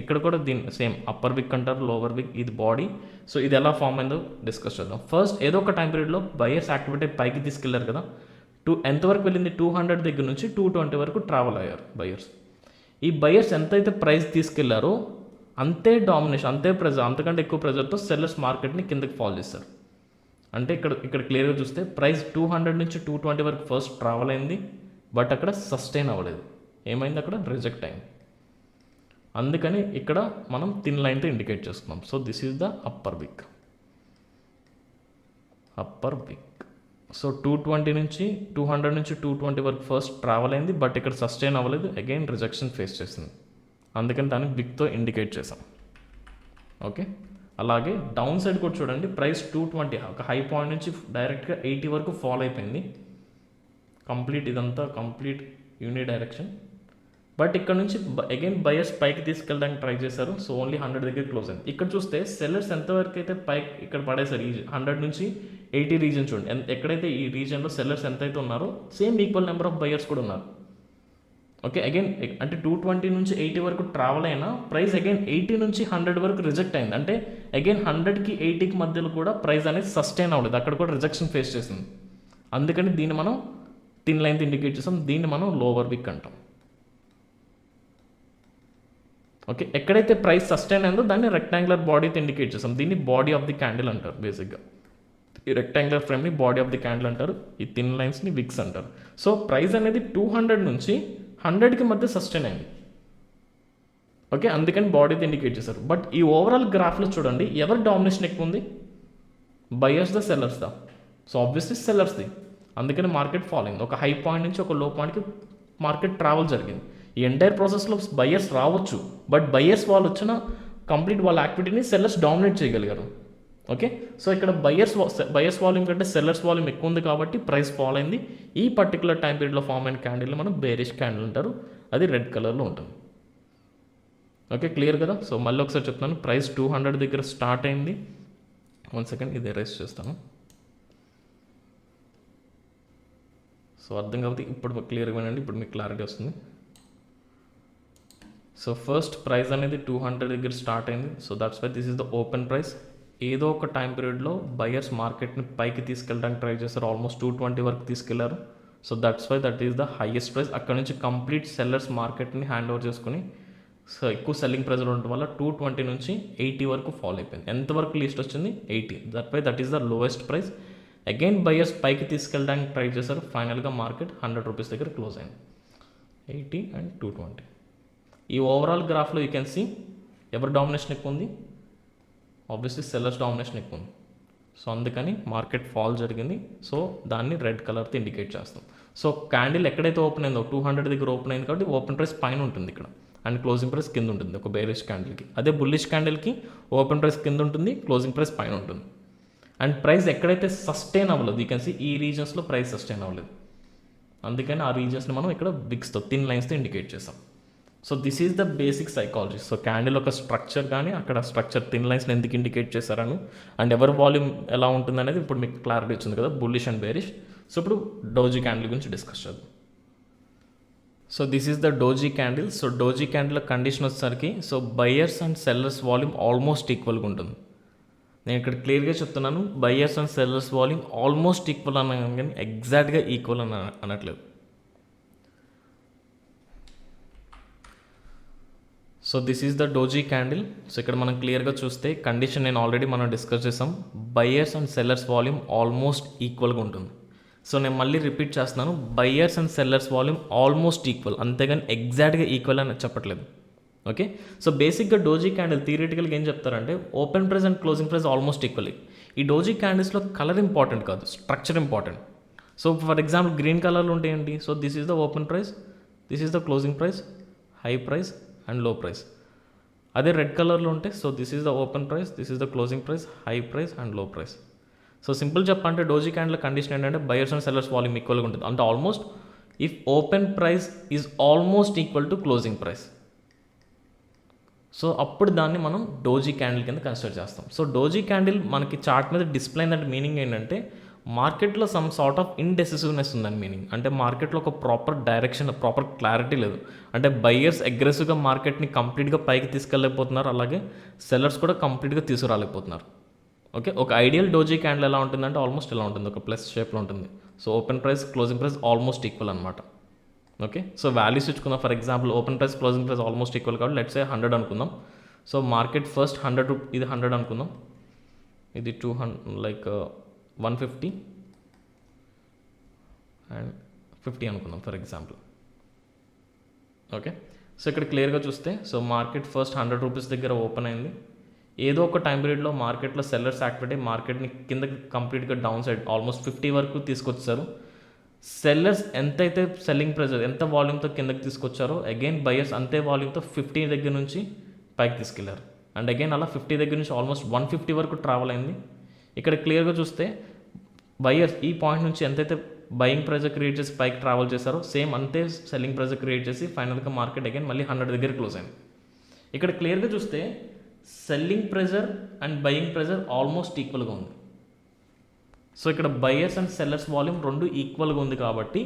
ఇక్కడ కూడా దీని సేమ్ అప్పర్ విక్ అంటారు, లోవర్ విక్, ఇది బాడీ. సో ఇది ఎలా ఫామ్ అయిందో డిస్కస్ చేద్దాం. ఫస్ట్ ఏదో ఒక టైం పీరియడ్లో బయర్స్ యాక్టివిటీ పైకి తీసుకెళ్లారు కదా, ఎంతవరకు వెళ్ళింది 200 దగ్గర నుంచి 220 వరకు ట్రావెల్ అయ్యారు బయర్స్. ఈ బయర్స్ ఎంతైతే ప్రైస్ తీసుకెళ్లారో అంతే డామినేషన్, అంతే ప్రెజర్, అంతకంటే ఎక్కువ ప్రెజర్తో సెల్లర్స్ మార్కెట్ని కిందకి ఫాల్ చేస్తారు. అంటే ఇక్కడ క్లియర్గా చూస్తే ప్రైస్ 200 నుంచి 220 వరకు ఫస్ట్ ట్రావెల్ అయింది, బట్ అక్కడ సస్టైన్ అవ్వలేదు. ఏమైంది, అక్కడ రిజెక్ట్ అయింది. అందుకని ఇక్కడ మనం థిన్ లైన్తో ఇండికేట్ చేసుకున్నాం. So this is the upper విక్. సో 200 నుంచి 220 వరకు ఫస్ట్ ట్రావెల్ అయింది, బట్ ఇక్కడ సస్టైన్ అవ్వలేదు, అగైన్ రిజెక్షన్ ఫేస్ చేసింది. అందుకని దాన్ని విక్తో ఇండికేట్ చేసాం. ఓకే, అలాగే డౌన్ సైడ్ కూడా చూడండి, ప్రైస్ 220 ఒక హై పాయింట్ నుంచి డైరెక్ట్గా 80 వరకు ఫాల్ అయిపోయింది. ఇదంతా కంప్లీట్ యూని డైరెక్షన్. బట్ ఇక్కడ నుంచి అగైన్ బయర్స్ పైకి తీసుకెళ్ళడానికి ట్రై చేశారు. సో ఓన్లీ 100 దగ్గర క్లోజ్ అయింది. ఇక్కడ చూస్తే సెల్లర్స్ ఎంతవరకు అయితే పైకి ఇక్కడ పడేసారు, 100 నుంచి 80 రీజన్ చూడండి, ఎక్కడైతే ఈ రీజన్లో సెల్లర్స్ ఎంతైతే ఉన్నారో same equal number of buyers కూడా ఉన్నారు. ఓకే, అగైన్ అంటే 220 నుంచి 80 వరకు ట్రావెల్ అయినా ప్రైస్ అగైన్ 80 నుంచి 100 వరకు రిజెక్ట్ అయింది. అంటే అగైన్ 100కి 80కి మధ్యలో కూడా ప్రైస్ అనేది సస్టైన్ అవ్వలేదు, అక్కడ కూడా రిజెక్షన్ ఫేస్ చేసింది. అందుకని దీన్ని మనం థిన్ లైన్తో ఇండికేట్ చేస్తాం, దీన్ని మనం లోవర్ విక్ అంటాం. ఓకే, ఎక్కడైతే ప్రైస్ సస్టైన్ అయిందో దాన్ని రెక్టాంగులర్ బాడీతో ఇండికేట్ చేస్తాం, దీన్ని బాడీ ఆఫ్ ది క్యాండిల్ అంటారు. బేసిక్గా ఈ రెక్టాంగులర్ ఫ్రేమ్ని బాడీ ఆఫ్ ది క్యాండిల్ అంటారు, ఈ థిన్ లైన్స్ని విక్స్ అంటారు. సో ప్రైస్ అనేది 200 నుంచి 100కి మధ్య సస్టైన్ అయింది. ఓకే, అందుకని బాడీతో ఇండికేట్ చేశారు. బట్ ఈ ఓవరాల్ గ్రాఫ్లో చూడండి, ఎవరి డామినేషన్ ఎక్కువ ఉంది, బయర్స్ దా సెల్లర్స్ దా? సో ఆబ్వియస్లీ సెల్లర్స్ది. అందుకని మార్కెట్ ఫాల్ అయింది. ఒక హై పాయింట్ నుంచి ఒక లో పాయింట్కి మార్కెట్ ట్రావెల్ జరిగింది. ఈ ఎంటైర్ ప్రాసెస్లో బయర్స్ రావచ్చు, బట్ బయర్స్ వాళ్ళు వచ్చిన కంప్లీట్ వాళ్ళ యాక్టివిటీని సెల్లర్స్ డామినేట్ చేయగలిగారు. ఓకే, సో ఇక్కడ బయర్స్ వాల్యూమ్ కంటే సెల్లర్స్ వాల్యూమ్ ఎక్కువ ఉంది కాబట్టి ప్రైస్ ఫాల్ అయింది. ఈ పర్టికులర్ టైం పీరియడ్లో ఫామ్ అయిన క్యాండిల్ని మనం బేరిష్ క్యాండిల్ అంటారు, అది రెడ్ కలర్లో ఉంటుంది. ఓకే, క్లియర్ కదా? సో మళ్ళీ ఒకసారి చెప్తాను, ప్రైస్ 200 దగ్గర స్టార్ట్ అయింది. 1 సెకండ్, ఇది ఎరేస్ చేస్తాను. సో అర్థం కాబట్టి ఇప్పుడు క్లియర్గా వినండి, ఇప్పుడు మీకు క్లారిటీ వస్తుంది. సో ఫస్ట్ ప్రైస్ అనేది 200 దగ్గర స్టార్ట్ అయింది. So that's why this is the open price. ఏదో ఒక టైం పీరియడ్లో బయర్స్ మార్కెట్ని పైకి తీసుకెళ్ళడానికి ట్రై చేస్తారు, ఆల్మోస్ట్ 220 వరకు తీసుకెళ్లారు. So that's why that is the highest price. అక్కడ నుంచి కంప్లీట్ సెల్లర్స్ మార్కెట్ని హ్యాండ్ ఓవర్ చేసుకుని సో ఎక్కువ సెల్లింగ్ ప్రైస్లో ఉండటం వల్ల 220 నుంచి 80 వరకు ఫాల్ అయిపోయింది. ఎంతవరకు లీస్ట్ వచ్చింది, 80. That is the lowest price. Again buyers పైకి తీసుకెళ్ళడానికి ట్రై చేశారు, ఫైనల్గా మార్కెట్ 100 రూపీస్ దగ్గర క్లోజ్ అయింది. 80 అండ్ 220. ఈ ఓవరాల్ గ్రాఫ్లో యూ కెన్ సీ ఎవరి డామినేషన్ ఎక్కువ ఉంది, ఆబ్వియస్లీ సెల్లర్స్ డామినేషన్ ఎక్కువ ఉంది. సో అందుకని మార్కెట్ ఫాల్ జరిగింది. సో దాన్ని రెడ్ కలర్తో ఇండికేట్ చేస్తాం. సో క్యాండిల్ ఎక్కడైతే ఓపెన్ అయిందో 200 దగ్గర ఓపెన్ అయింది కాబట్టి ఓపెన్ ప్రైస్ పైన ఉంటుంది ఇక్కడ, అండ్ క్లోజింగ్ ప్రైస్ కింద ఉంటుంది ఒక బేరిష్ క్యాండిల్కి. అదే బుల్లిష్ క్యాండిల్కి ఓపెన్ ప్రైస్ కింద ఉంటుంది, క్లోజింగ్ ప్రైస్ పైన ఉంటుంది. అండ్ ప్రైస్ ఎక్కడైతే సస్టైన్ అవ్వలేదు, యూ కెన్ సీ ఈ రీజన్స్లో ప్రైస్ సస్టైన్ అవ్వలేదు. అందుకని ఆ రీజన్స్ని మనం ఇక్కడ విక్స్తో థిన్ లైన్స్తో ఇండికేట్ చేస్తాం. So this is the basic psychology. So candle ఒక స్ట్రక్చర్, కానీ అక్కడ స్ట్రక్చర్ థిన్ లైన్స్ని ఎందుకు ఇండికేట్ చేశారని, అండ్ ఎవరి వాల్యూమ్ ఎలా ఉంటుంది అనేది ఇప్పుడు మీకు క్లారిటీ వచ్చింది కదా, బుల్లిష్ అండ్ బేరిష్. సో ఇప్పుడు డోజీ క్యాండిల్ గురించి డిస్కస్ చేద్దాం. So this is the doji candle. So doji candle condition వచ్చేసరికి so buyers and sellers volume almost ఈక్వల్గా ఉంటుంది. నేను ఇక్కడ క్లియర్గా చెప్తున్నాను, buyers and sellers volume almost equal అన్నాను, కానీ ఎగ్జాక్ట్గా ఈక్వల్ అని అనట్లేదు. So this is the doji candle. So ఇక్కడ మనం క్లియర్గా చూస్తే కండిషన్ నేను ఆల్రెడీ మనం డిస్కస్ చేసాం, buyers and sellers volume almost ఈక్వల్గా ఉంటుంది. సో నేను మళ్ళీ రిపీట్ చేస్తున్నాను, buyers and sellers volume almost equal, అంతేగాని ఎగ్జాక్ట్గా ఈక్వల్ అని చెప్పట్లేదు. ఓకే, సో బేసిక్గా డోజీ క్యాండిల్ థియరిటికల్గా ఏం చెప్తారంటే open price and closing price almost equal. ఈ డోజీ క్యాండిల్స్లో కలర్ ఇంపార్టెంట్ కాదు, structure important. So for example green కలర్లో ఉంటాయండి. So this is the open price, this is the closing price, high price and low price. అదే red కలర్లో ఉంటే so this is the open price, this is the closing price, high price and low price. So simple చెప్పంటే doji candle condition ఏంటంటే buyers and sellers volume ఈక్వల్గా ఉంటుంది. అంటే almost if open price is almost equal to closing price, so అప్పుడు దాన్ని మనం doji candle కింద consider చేస్తాం. సో డోజీ క్యాండిల్ మనకి చార్ట్ మీద డిస్ప్లే అయిందంటే మీనింగ్ ఏంటంటే మార్కెట్లో సమ్ సార్ట్ ఆఫ్ ఇండెసిసివ్నెస్ ఉందని మీనింగ్. అంటే మార్కెట్లో ఒక ప్రాపర్ డైరెక్షన్, ప్రాపర్ క్లారిటీ లేదు. అంటే బయ్యర్స్ అగ్రెసివ్గా మార్కెట్ని కంప్లీట్గా పైకి తీసుకెళ్ళలేకపోతున్నారు, అలాగే సెల్లర్స్ కూడా కంప్లీట్గా తీసుకురాలేకపోతున్నారు. ఓకే, ఒక ఐడియల్ డోజీ క్యాండిల్ ఎలా ఉంటుందంటే ఆల్మోస్ట్ ఎలా ఉంటుంది, ఒక ప్లస్ షేప్లో ఉంటుంది. So open price closing price almost equal అనమాట. ఓకే, సో వాల్యూస్ ఇచ్చుకుందాం. For example open price closing price almost equal కాబట్టి లెట్స్ సే 100 అనుకుందాం. సో మార్కెట్ ఫస్ట్ 100, ఇది 100 అనుకుందాం, ఇది 200 లైక్ 150 అండ్ 50 అనుకుందాం ఫర్ ఎగ్జాంపుల్. ఓకే, సో ఇక్కడ క్లియర్గా చూస్తే సో మార్కెట్ ఫస్ట్ 100 రూపీస్ దగ్గర ఓపెన్ అయింది. ఏదో ఒక టైం పీరియడ్లో మార్కెట్లో సెల్లర్స్ యాక్టివిటీ మార్కెట్ని కిందకి కంప్లీట్గా డౌన్ సైడ్ ఆల్మోస్ట్ 50 వరకు తీసుకొచ్చారు. సెల్లర్స్ ఎంతైతే సెల్లింగ్ ప్రెజర్ ఎంత వాల్యూమ్తో కిందకి తీసుకొచ్చారో అగైన్ బయర్స్ అంతే వాల్యూమ్తో 50 దగ్గర నుంచి పైకి తీసుకెళ్లారు. అండ్ అగైన్ అలా 50 దగ్గర నుంచి ఆల్మోస్ట్ 150 వరకు ట్రావెల్ అయింది. ఇక్కడ క్లియర్గా చూస్తే బయర్స్ ఈ పాయింట్ నుంచి ఎంతైతే బయింగ్ ప్రెజర్ క్రియేట్ చేసి పైకి ట్రావెల్ చేశారో సేమ్ అంతే సెల్లింగ్ ప్రెజర్ క్రియేట్ చేసి ఫైనల్గా మార్కెట్ అగైన్ మళ్ళీ 100 దగ్గర క్లోజ్ అయింది. ఇక్కడ క్లియర్గా చూస్తే selling pressure and buying pressure almost ఈక్వల్గా ఉంది. సో ఇక్కడ బయర్స్ అండ్ సెల్లర్స్ వాల్యూమ్ రెండు ఈక్వల్గా ఉంది కాబట్టి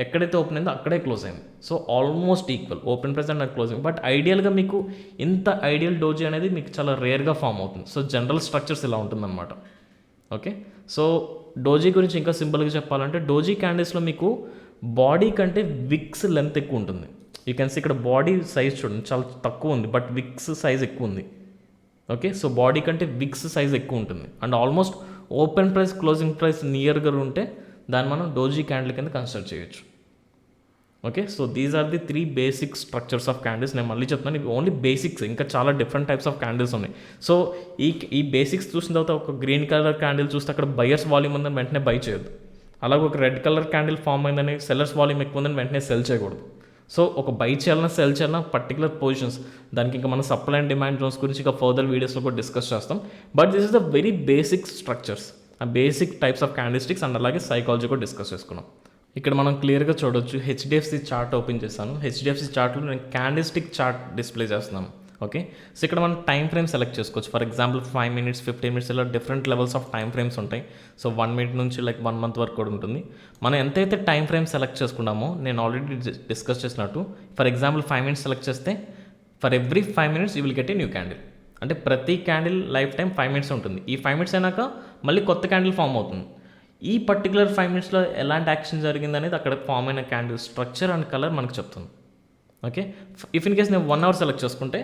ఎక్కడైతే ఓపెన్ అయిందో అక్కడే క్లోజ్ అయింది. So almost equal open price and closing. But ఐడియల్గా మీకు ఇంత ఐడియల్ డోజీ అనేది మీకు చాలా రేర్గా ఫామ్ అవుతుంది. సో జనరల్ స్ట్రక్చర్స్ ఇలా ఉంటుందన్నమాట. ఓకే, సో డోజీ గురించి ఇంకా సింపుల్గా చెప్పాలంటే డోజీ క్యాండిల్స్లో మీకు బాడీ కంటే విక్స్ లెంత్ ఎక్కువ ఉంటుంది. యూ కెన్ సీ ఇక్కడ బాడీ సైజ్ చూడండి చాలా తక్కువ ఉంది, బట్ విక్స్ సైజ్ ఎక్కువ ఉంది. ఓకే, సో బాడీ కంటే విక్స్ సైజ్ ఎక్కువ ఉంటుంది and almost open price closing price నియర్గా ఉంటే దాన్ని మనం డోజీ క్యాండిల్ కింద కన్సిడర్ చేయొచ్చు. Okay, so these are the 3 basic structures of candles. నేను మళ్ళీ చెప్తాను, ఇవి ఓన్లీ బేసిక్స్, ఇంకా చాలా డిఫరెంట్ టైప్స్ ఆఫ్ క్యాండిల్స్ ఉన్నాయి. సో ఈ బేసిక్స్ చూసిన తర్వాత ఒక గ్రీన్ కలర్ క్యాండిల్ చూస్తే అక్కడ బయర్స్ వాల్యూమ్ ఉందని వెంటనే బై చేయొద్దు. అలాగే ఒక రెడ్ కలర్ క్యాండిల్ ఫామ్ అయిందని సెల్లర్స్ వాల్యూమ్ ఎక్కువ ఉందని వెంటనే సెల్ చేయకూడదు. సో ఒక బై చేయాలన్నా సెల్ చేయాలన్నా పర్టికులర్ పొజిషన్స్, దానికి ఇంకా మనం సప్లై అండ్ డిమాండ్ జోన్స్ గురించి ఇంకా ఫర్దర్ వీడియోస్లో కూడా డిస్కస్ చేస్తాం. But this is the very basic structures, ఆ బేసిక్ టైప్స్ ఆఫ్ క్యాండిల్స్టిక్స్ అండ్ అలాగే సైకాలజీ కూడా డిస్కస్ చేసుకున్నాం. ఇక్కడ మనం క్లియర్గా చూడొచ్చు, హెచ్డిఎఫ్సి చార్ట్ ఓపెన్ చేశాను. హెచ్డిఎఫ్సి చార్ట్లో నేను క్యాండిల్స్టిక్ చార్ట్ డిస్ప్లే చేస్తున్నాను. ఓకే, సో ఇక్కడ మనం టైం ఫ్రేమ్ సెలెక్ట్ చేసుకోవచ్చు. ఫర్ ఎగ్జాంపుల్ 5 minutes 15 minutes ఇలా different levels of time frames ఉంటాయి. సో 1 minute నుంచి లైక్ 1 month వరకు కూడా ఉంటుంది. మనం ఎంతైతే టైం ఫ్రేమ్ సెలెక్ట్ చేసుకున్నామో నేను ఆల్రెడీ డిస్కస్ చేసినట్టు, ఫర్ ఎగ్జాంపుల్ 5 minutes సెలెక్ట్ చేస్తే for every 5 minutes you will get a new candle. అంటే ప్రతి క్యాండిల్ లైఫ్ టైం 5 minutes ఉంటుంది. ఈ 5 minutes అయినాక మళ్ళీ కొత్త క్యాండిల్ ఫామ్ అవుతుంది. ఈ పర్టికులర్ 5 minutesలో ఎలాంటి యాక్షన్ జరిగింది అనేది అక్కడ ఫామ్ అయిన క్యాండిల్ స్ట్రక్చర్ అండ్ కలర్ మనకు చెప్తుంది. ఓకే, ఇఫ్ ఇన్ కేస్ నేను 1 hour సెలెక్ట్ చేసుకుంటే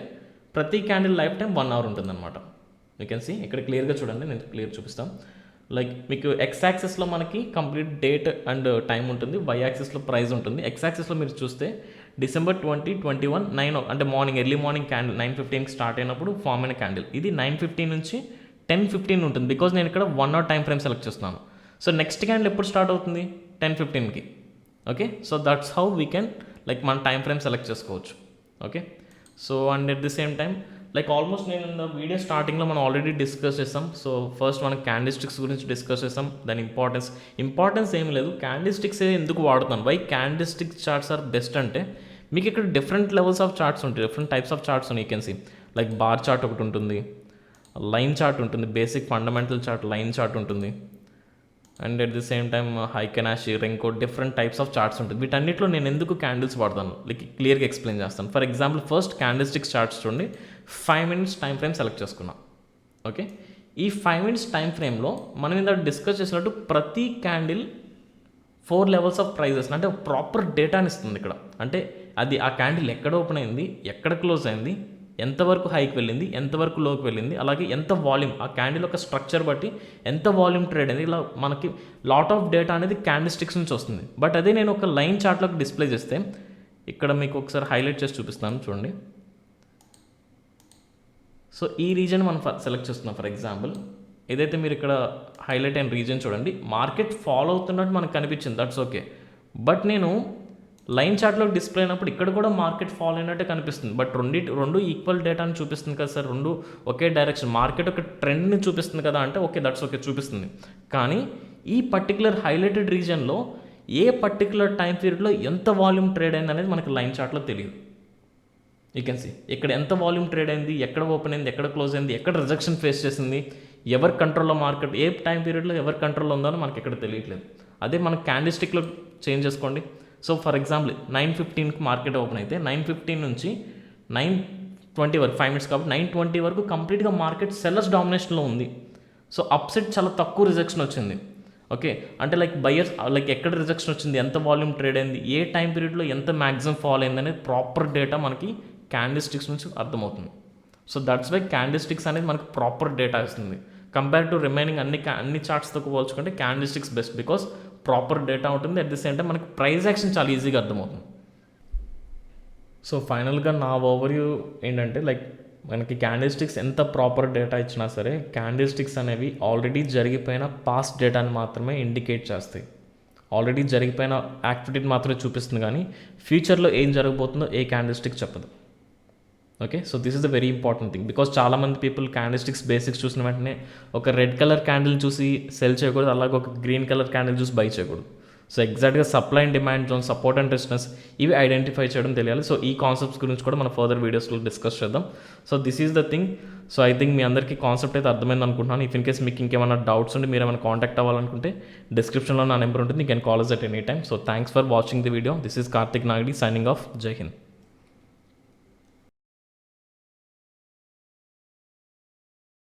ప్రతి క్యాండిల్ లైఫ్ టైం 1 hour ఉంటుందన్నమాట. యూ కెన్ సీ ఇక్కడ క్లియర్గా చూడండి, నేను క్లియర్ చూపిస్తాను. లైక్ మీకు ఎక్స్ యాక్సిస్లో మనకి కంప్లీట్ డేట్ అండ్ టైం ఉంటుంది, వై యాక్సిస్లో ప్రైస్ ఉంటుంది. ఎక్స్ యాక్సిస్లో మీరు చూస్తే December 2021 9 అంటే మార్నింగ్ ఎర్లీ మార్నింగ్ క్యాండిల్ 9:15కి స్టార్ట్ అయినప్పుడు ఫామ్ అయిన క్యాండిల్ ఇది 9:15 నుంచి 10:15 ఉంటుంది. బికాజ్ నేను ఇక్కడ 1 hour టైం ఫ్రేమ్ సెలెక్ట్ చేస్తున్నాను. సో నెక్స్ట్ క్యాండిల్ ఎప్పుడు స్టార్ట్ అవుతుంది? 10:15కి. Okay, so that's how we can like మన టైం ఫ్రేమ్ సెలెక్ట్ చేసుకోవచ్చు. Okay, so and at the same time like almost నేను వీడియో స్టార్టింగ్లో మనం ఆల్రెడీ డిస్కస్ చేస్తాం. సో ఫస్ట్ మనం క్యాండిల్స్టిక్స్ గురించి డిస్కస్ చేస్తాం, దాని ఇంపార్టెన్స్ ఏం లేదు. క్యాండిల్స్టిక్స్ ఎందుకు వాడుతాను, why candlestick charts are best అంటే మీకు ఇక్కడ డిఫరెంట్ లెవెల్స్ ఆఫ్ చార్ట్స్ ఉంటాయి, డిఫరెంట్ టైప్స్ ఆఫ్ చార్ట్స్ ఉన్నాయి. You can see like bar chart ఒకటి ఉంటుంది, లైన్ చార్ట్ ఉంటుంది, basic fundamental chart line chart ఉంటుంది, and at the same time heikin ashi renko different types of charts ఉంటుంది. వీటన్నిటిలో నేను ఎందుకు క్యాండిల్స్ వాడతాను లైక్ క్లియర్గా ఎక్స్ప్లెయిన్ చేస్తాను. ఫర్ ఎగ్జాంపుల్ ఫస్ట్ క్యాండిల్స్టిక్స్ చార్ట్స్ చూడండి, 5 minutes టైం ఫ్రేమ్ సెలెక్ట్ చేసుకున్నాం. ఓకే, ఈ 5 minutes టైం ఫ్రేమ్లో మనం ఇందాక డిస్కస్ చేసినట్టు ప్రతి క్యాండిల్ 4 levels ఆఫ్ ప్రైజెస్ అంటే ప్రాపర్ డేటాని ఇస్తుంది ఇక్కడ. అంటే అది ఆ క్యాండిల్ ఎక్కడ ఓపెన్ అయింది, ఎక్కడ క్లోజ్ అయింది, ఎంతవరకు హైకి వెళ్ళింది, ఎంతవరకు లోకి వెళ్ళింది, అలాగే ఎంత వాల్యూమ్ ఆ క్యాండిల్ యొక్క స్ట్రక్చర్ బట్టి ఎంత వాల్యూమ్ ట్రేడ్ అయింది, ఇలా మనకి లాట్ ఆఫ్ డేటా అనేది క్యాండిల్స్టిక్స్ నుంచి వస్తుంది. బట్ అదే నేను ఒక లైన్ చార్ట్లోకి డిస్ప్లే చేస్తే ఇక్కడ మీకు ఒకసారి హైలైట్ చేసి చూపిస్తాను చూడండి. సో ఈ రీజన్ మనం సెలెక్ట్ చేస్తున్నాం. ఫర్ ఎగ్జాంపుల్ ఏదైతే మీరు ఇక్కడ హైలైట్ అయిన రీజన్ చూడండి, మార్కెట్ ఫాలో అవుతున్నట్టు మనకు కనిపించింది, దట్స్ ఓకే. బట్ నేను లైన్ చార్ట్లోకి డిస్ప్లే అయినప్పుడు ఇక్కడ కూడా మార్కెట్ ఫాలో అయినట్టే కనిపిస్తుంది. బట్ రెండు ఈక్వల్ డేటాని చూపిస్తుంది కదా సార్, రెండు ఒకే డైరెక్షన్, మార్కెట్ ఒక ట్రెండ్ని చూపిస్తుంది కదా అంటే ఓకే, దట్స్ ఓకే చూపిస్తుంది. కానీ ఈ పర్టికులర్ హైలైటెడ్ రీజన్లో ఏ పర్టికులర్ టైం పీరియడ్లో ఎంత వాల్యూమ్ ట్రేడ్ అయింది అనేది మనకి లైన్ చార్ట్లో తెలియదు. యూ కెన్ సీ ఇక్కడ ఎంత వాల్యూమ్ ట్రేడ్ అయింది, ఎక్కడ ఓపెన్ అయింది, ఎక్కడ క్లోజ్ అయింది, ఎక్కడ రిజెక్షన్ ఫేస్ చేసింది, ఎవరి కంట్రోల్లో మార్కెట్ ఏ టైం పీరియడ్లో ఎవరి కంట్రోల్లో ఉందో అని మనకి ఎక్కడ తెలియట్లేదు. అదే మనం క్యాండిల్ స్టిక్లో చేంజ్ చేసుకోండి. సో ఫర్ ఎగ్జాంపుల్ 9:15కి మార్కెట్ ఓపెన్ అయితే 9:15 నుంచి 9:20 వరకు 5 minutes కాబట్టి 9:20 వరకు కంప్లీట్గా మార్కెట్ సెల్లర్స్ డామినేషన్లో ఉంది. సో అప్సెట్ చాలా తక్కువ రిజెక్షన్ వచ్చింది. ఓకే, అంటే లైక్ బయర్స్ లైక్ ఎక్కడ రిజెక్షన్ వచ్చింది, ఎంత వాల్యూమ్ ట్రేడ్ అయింది, ఏ టైం పీరియడ్లో ఎంత మ్యాక్సిమం ఫాల్ అయింది అనేది ప్రాపర్ డేటా మనకి క్యాండిల్ స్టిక్స్ నుంచి అర్థమవుతుంది. So that's why candlestick అనేది మనకి ప్రాపర్ డేటా ఇస్తుంది. కంపేర్ టు రిమైనింగ్ అన్ని చార్ట్స్తో పోల్చుకుంటే candlestick best, because proper data ఉంటుంది. అట్ ది సేమ్ టైం మనకి ప్రైస్ యాక్షన్ చాలా ఈజీగా అర్థమవుతుంది. సో ఫైనల్గా నా ఓవర్వ్యూ ఏంటంటే లైక్ మనకి క్యాండిల్ స్టిక్స్ ఎంత ప్రాపర్ డేటా ఇచ్చినా సరే క్యాండిల్ స్టిక్స్ అనేవి ఆల్రెడీ జరిగిపోయిన పాస్ట్ డేటాని మాత్రమే ఇండికేట్ చేస్తాయి. ఆల్రెడీ జరిగిపోయిన యాక్టివిటీని మాత్రమే చూపిస్తుంది, కానీ ఫ్యూచర్లో ఏం జరగబోతుందో ఏ క్యాండిల్ స్టిక్ చెప్పదు. Okay, so this is the very important thing, because చాలామంది పీపుల్ క్యాండిల్ స్టిక్స్ బేసిక్స్ చూసిన వెంటనే ఒక రెడ్ కలర్ క్యాండిల్ చూసి సెల్ చేయకూడదు, అలాగే ఒక గ్రీన్ కలర్ క్యాండిల్ చూసి బై చేయకూడదు. సో ఎగ్జాక్ట్గా supply and demand zone, support and resistance ఇవి ఐడెంటిఫై చేయడం తెలియాలి. సో ఈ కాన్సెప్ట్స్ గురించి కూడా మనం ఫర్దర్ వీడియోస్లో డిస్కస్ చేద్దాం. So this is the thing. So I think మీ అందరికీ కాన్సెప్ట్ అయితే అర్థమైంది అనుకుంటున్నాను. ఇఫ్ ఇన్ కేస్ మీకు ఇంకేమైనా డౌట్స్ ఉండి మీరు ఏమైనా కాంటాక్ట్ అవ్వాలనుకుంటే డిస్క్రిప్షన్లో నా నెంబర్ ఉంటుంది, you can call us at any time. So thanks for watching the video. This is Karthik Nagadi signing off. Jai Hind.